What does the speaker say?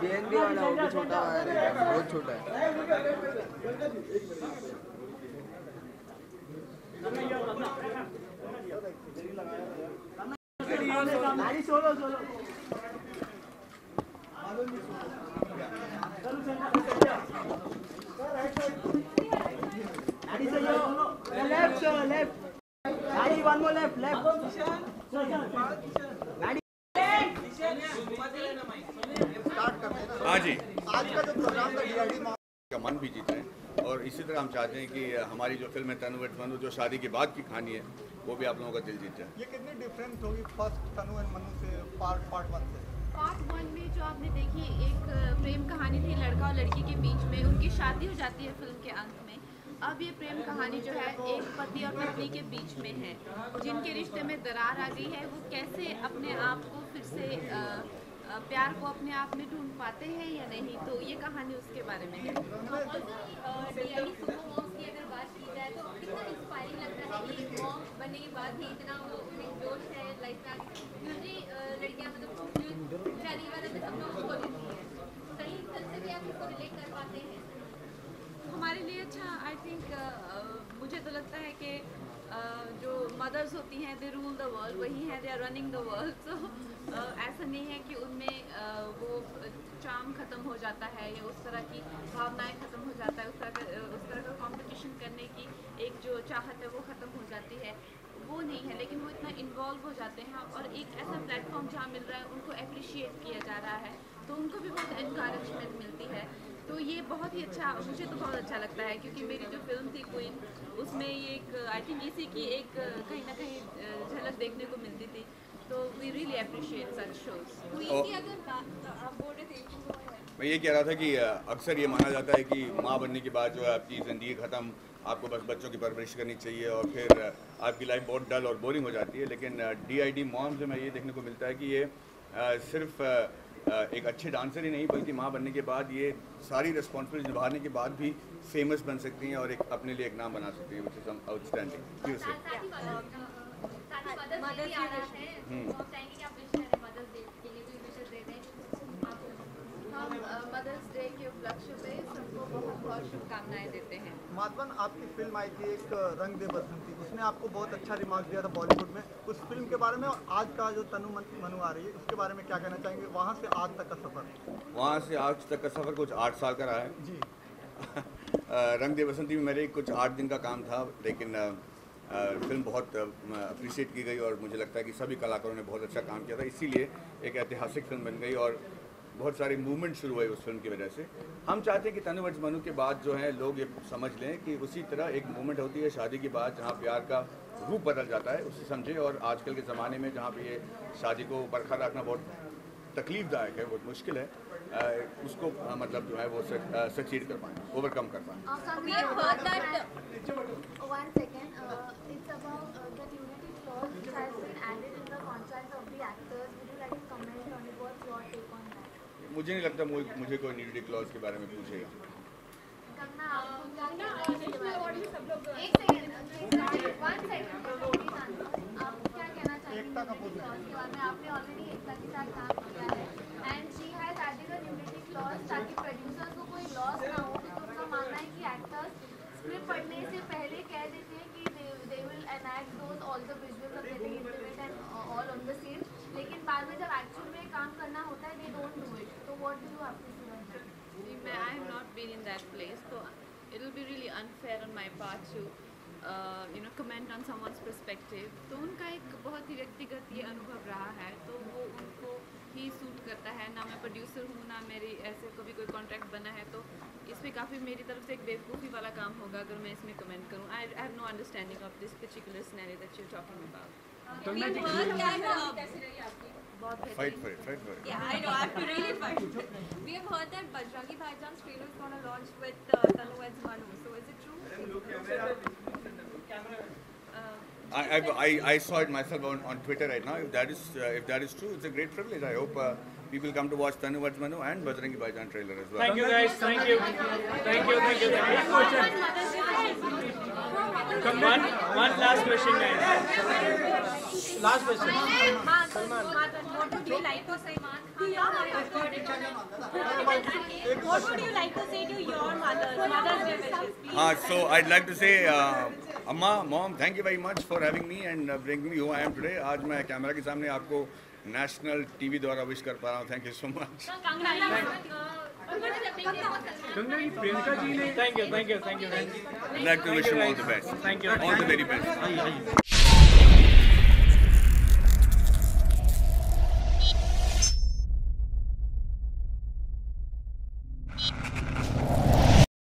DND वाला वो भी छोटा वायर है, बहुत छोटा है। हाँ जी, आज का जो प्रोग्राम था डीआईडी का मन भी जीता है और इसी तरह हम चाहते हैं कि हमारी जो फिल्म है तनु एंड मनु जो शादी के बाद की कहानी है वो भी आप लोगों का दिल जीत जाए। ये कितनी डिफरेंस होगी फर्स्ट तनु एंड मनु से पार्ट 1 से? पार्ट 1 में जो आपने देखी एक प्रेम कहानी थी लड़का और लड़की के बीच में, उनकी शादी हो जाती है फिल्म के अंत में। अब ये प्रेम कहानी जो है एक पति और पत्नी के बीच में है, जिनके रिश्ते में दरार आ गई है, वो कैसे अपने आप को फिर से प्यार को अपने आप में ढूंढ पाते हैं या नहीं, तो ये कहानी उसके बारे में है। अगर बात की जाए तो कितना इंस्पायरिंग लगता है कि मॉम बनने के बाद भी इतना वो जोश है लाइफ का। यूजुअली लड़कियां मतलब शादी वाले में सब लोग उसको देती हैं, कहीं तरह से भी आप इसको रिलेट कर पाते हैं? हमारे लिए अच्छा आई थिंक मुझे तो लगता है कि जो मदर्स होती हैं दे रूल द वर्ल्ड, वही हैं they are running the world. So ऐसा नहीं है कि उनमें वो चार्म ख़त्म हो जाता है या उस तरह की भावनाएं ख़त्म हो जाता है, उस तरह का कंपटीशन करने की एक जो चाहत है वो ख़त्म हो जाती है, वो नहीं है। लेकिन वो इतना इन्वॉल्व हो जाते हैं और एक ऐसा प्लेटफॉर्म जहाँ मिल रहा है उनको अप्रिशिएट किया जा रहा है, तो उनको भी बहुत एनकरेजमेंट मिलती है। तो ये बहुत ही अच्छा, मुझे तो बहुत अच्छा लगता है क्योंकि मेरी जो फिल्म थी क्वीन, उसमें ये एक आई थिंक इसी की एक कहीं ना कहीं झलक देखने को मिलती थी। तो we really appreciate such shows. मैं ये कह रहा था कि अक्सर ये माना जाता है कि माँ बनने के बाद जो है आपकी ज़िंदगी ख़त्म, आपको बस बच्चों की परवरिश करनी चाहिए और फिर आपकी लाइफ बहुत डल और बोरिंग हो जाती है। लेकिन डीआईडी मॉम्स में ये देखने को मिलता है कि ये सिर्फ एक अच्छे डांसर ही नहीं बल्कि माँ बनने के बाद ये सारी रिस्पॉन्सिबिलिटी निभाने के बाद भी फेमस बन सकती हैं और एक अपने लिए एक नाम बना सकती हैं, which is outstanding. Mothers day के उपलक्ष्य पे सबको बहुत बहुत शुभकामनाएं देते हैं। माधवन, आपकी फिल्म आई थी एक रंग दे बसंती, उसने आपको बहुत अच्छा रिमार्क दिया था बॉलीवुड में उस फिल्म के बारे में, और आज का जो तनु मनु आ रही है उसके बारे में क्या कहना चाहेंगे? वहाँ से आज तक का सफ़र? वहाँ से आज तक का सफ़र कुछ 8 साल का रहा है जी। रंग दे बसंती में मेरे कुछ 8 दिन का काम था, लेकिन फिल्म बहुत अप्रिशिएट की गई और मुझे लगता है कि सभी कलाकारों ने बहुत अच्छा काम किया था, इसीलिए एक ऐतिहासिक फिल्म बन गई और बहुत सारे मूवमेंट शुरू हुए उस फिल्म की वजह से। हम चाहते हैं कि तनु वर्सेस मनु के बाद जो है लोग ये समझ लें कि उसी तरह एक मूवमेंट होती है शादी के बाद जहाँ प्यार का रूप बदल जाता है, उसे समझे। और आजकल के ज़माने में जहाँ पे ये शादी को बरकरार रखना बहुत तकलीफदायक है, बहुत मुश्किल है, उसको मतलब जो है वो सक्सीड कर पाएँ, ओवरकम कर पाएँ। मुझे नहीं लगता मुझे कोई न्यूडिटी क्लॉज के बारे में पूछेगा। ताकि प्रोड्यूसर्स को कोई लॉस ना हो, क्योंकि उनका मानना है कि एक्टर्स स्क्रिप्ट पढ़ने से पहले कह देते हैं कि they will enact those all the visuals of getting into it and all on the scene, लेकिन बाद में जब एक्चुअल में काम करना होता है they don't do it. So what do you have to say on that? I have not been in that place, so it will be really unfair on my part to comment on someone's perspective. तो उनका एक बहुत ही व्यक्तिगत ये अनुभव रहा है, तो वो उनको ही सूट करता है। ना मैं प्रोड्यूसर हूँ, ना मेरी ऐसे कभी कोई कॉन्ट्रैक्ट बना है, तो इसमें काफ़ी मेरी तरफ से एक बेवकूफ़ी वाला काम होगा अगर मैं इसमें कमेंट करूँ। I have no understanding of this particular scenario that you are talking about. Fight for it. Yeah, I know. I have to really fight. We have heard that Bajrangi Bhaijans trailer is going to launch with Tanu and Manu. So is it true? I saw it myself on Twitter right now. If that is true, it's a great privilege. I hope people come to watch Tanu vs Manu and Bajrangi Bhaijaan trailer as well. Thank you guys. Thank you. One last question, guys. Last question. What would you like to say to your mother? What would you like to say to your Mother's Day wishes? So I'd like to say, Amma, Mom, thank you very much for having me and bringing me who I am today. आज मैं camera के सामने आपको national TV द्वारा wish कर पा रहा हूँ. Thank you so much. Priyanka ji ने. Thank you. I'd like to wish you all the best. Thank you. All the very best.